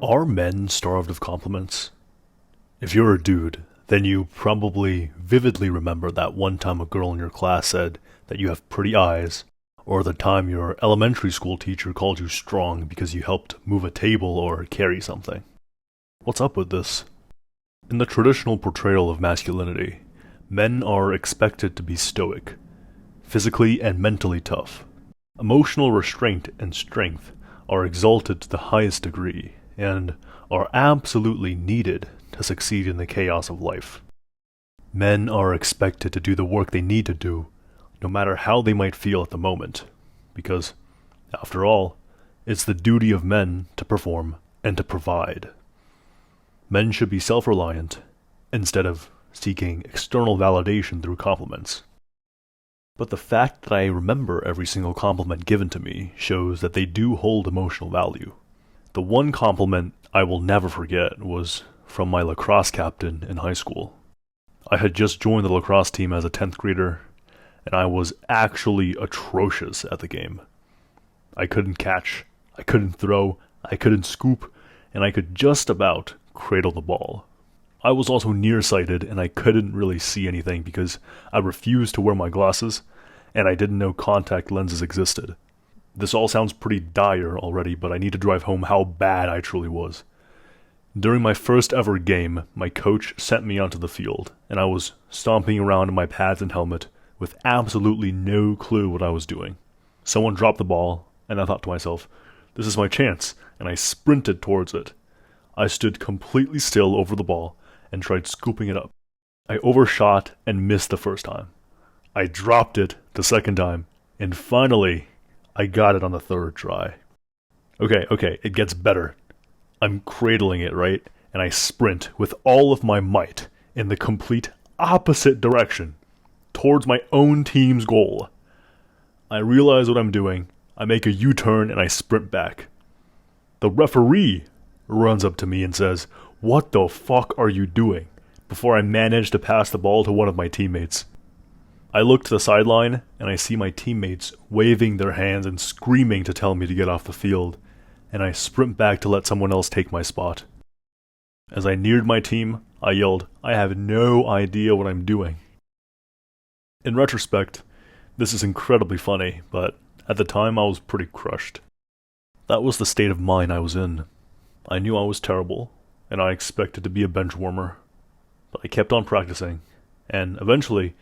Are men starved of compliments? If you're a dude, then you probably vividly remember that one time a girl in your class said that you have pretty eyes, or the time your elementary school teacher called you strong because you helped move a table or carry something. What's up with this? In the traditional portrayal of masculinity, men are expected to be stoic, physically and mentally tough. Emotional restraint and strength are exalted to the highest degree, and are absolutely needed to succeed in the chaos of life. Men are expected to do the work they need to do, no matter how they might feel at the moment, because, after all, it's the duty of men to perform and to provide. Men should be self-reliant, instead of seeking external validation through compliments. But the fact that I remember every single compliment given to me shows that they do hold emotional value. The one compliment I will never forget was from my lacrosse captain in high school. I had just joined the lacrosse team as a 10th grader, and I was actually atrocious at the game. I couldn't catch, I couldn't throw, I couldn't scoop, and I could just about cradle the ball. I was also nearsighted and I couldn't really see anything because I refused to wear my glasses and I didn't know contact lenses existed. This all sounds pretty dire already, but I need to drive home how bad I truly was. During my first ever game, my coach sent me onto the field, and I was stomping around in my pads and helmet with absolutely no clue what I was doing. Someone dropped the ball, and I thought to myself, this is my chance, and I sprinted towards it. I stood completely still over the ball and tried scooping it up. I overshot and missed the first time. I dropped it the second time, and finally, I got it on the third try. Okay, it gets better. I'm cradling it, right? And I sprint with all of my might in the complete opposite direction, towards my own team's goal. I realize what I'm doing, I make a U-turn and I sprint back. The referee runs up to me and says, "What the fuck are you doing?" before I manage to pass the ball to one of my teammates. I look to the sideline and I see my teammates waving their hands and screaming to tell me to get off the field, and I sprint back to let someone else take my spot. As I neared my team, I yelled, "I have no idea what I'm doing." In retrospect, this is incredibly funny, but at the time I was pretty crushed. That was the state of mind I was in. I knew I was terrible, and I expected to be a bench warmer. But I kept on practicing, and eventually,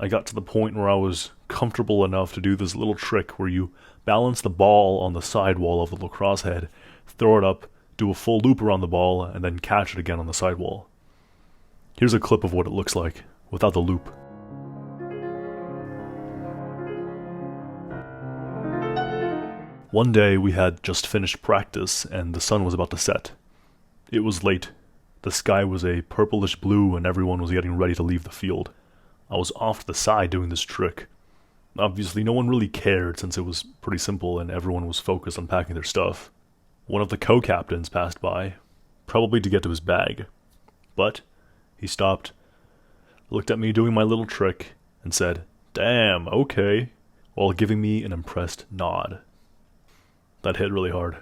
I got to the point where I was comfortable enough to do this little trick where you balance the ball on the sidewall of the lacrosse head, throw it up, do a full loop around the ball, and then catch it again on the sidewall. Here's a clip of what it looks like, without the loop. One day we had just finished practice and the sun was about to set. It was late. The sky was a purplish blue and everyone was getting ready to leave the field. I was off to the side doing this trick. Obviously no one really cared since it was pretty simple and everyone was focused on packing their stuff. One of the co-captains passed by, probably to get to his bag. But he stopped, looked at me doing my little trick, and said, "Damn, okay," while giving me an impressed nod. That hit really hard.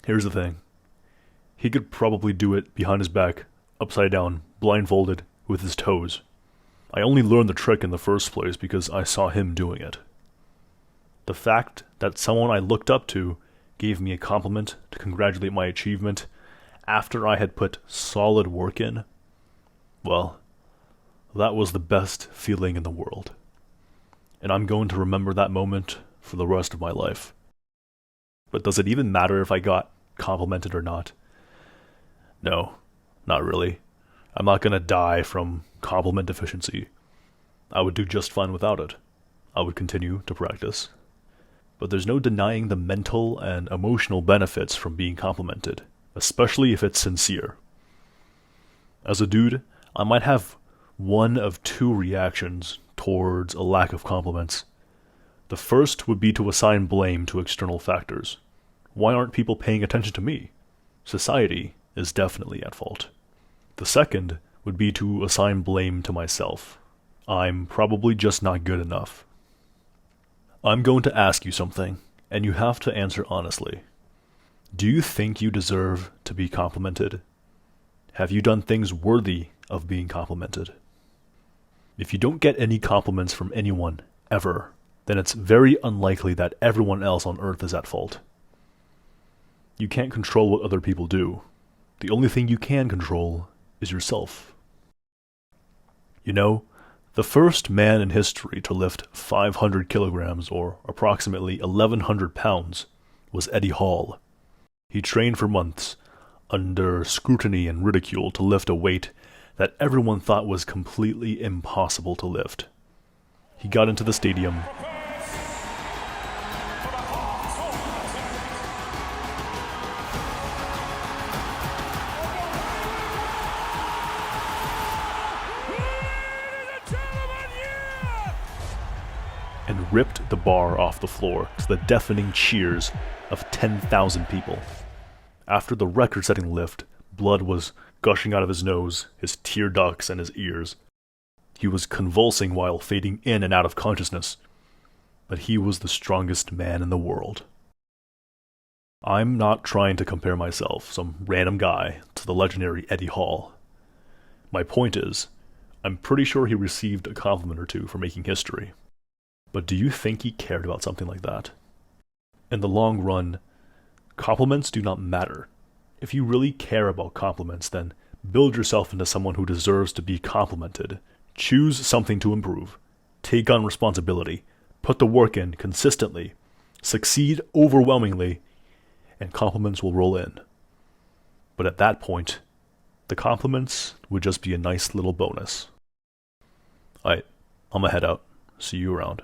Here's the thing. He could probably do it behind his back, upside down, blindfolded, with his toes. I only learned the trick in the first place because I saw him doing it. The fact that someone I looked up to gave me a compliment to congratulate my achievement after I had put solid work in, well, that was the best feeling in the world. And I'm going to remember that moment for the rest of my life. But does it even matter if I got complimented or not? No, not really. I'm not gonna die from compliment deficiency. I would do just fine without it. I would continue to practice. But there's no denying the mental and emotional benefits from being complimented, especially if it's sincere. As a dude, I might have one of two reactions towards a lack of compliments. The first would be to assign blame to external factors. Why aren't people paying attention to me? Society is definitely at fault. The second would be to assign blame to myself. I'm probably just not good enough. I'm going to ask you something, and you have to answer honestly. Do you think you deserve to be complimented? Have you done things worthy of being complimented? If you don't get any compliments from anyone, ever, then it's very unlikely that everyone else on Earth is at fault. You can't control what other people do. The only thing you can control is yourself. You know, the first man in history to lift 500 kilograms, or approximately 1,100 pounds, was Eddie Hall. He trained for months, under scrutiny and ridicule, to lift a weight that everyone thought was completely impossible to lift. He got into the stadium, and ripped the bar off the floor to the deafening cheers of 10,000 people. After the record-setting lift, blood was gushing out of his nose, his tear ducts, and his ears. He was convulsing while fading in and out of consciousness, but he was the strongest man in the world. I'm not trying to compare myself, some random guy, to the legendary Eddie Hall. My point is, I'm pretty sure he received a compliment or two for making history. But do you think he cared about something like that? In the long run, compliments do not matter. If you really care about compliments, then build yourself into someone who deserves to be complimented. Choose something to improve. Take on responsibility. Put the work in consistently. Succeed overwhelmingly, and compliments will roll in. But at that point, the compliments would just be a nice little bonus. Alright, I'm gonna head out. See you around.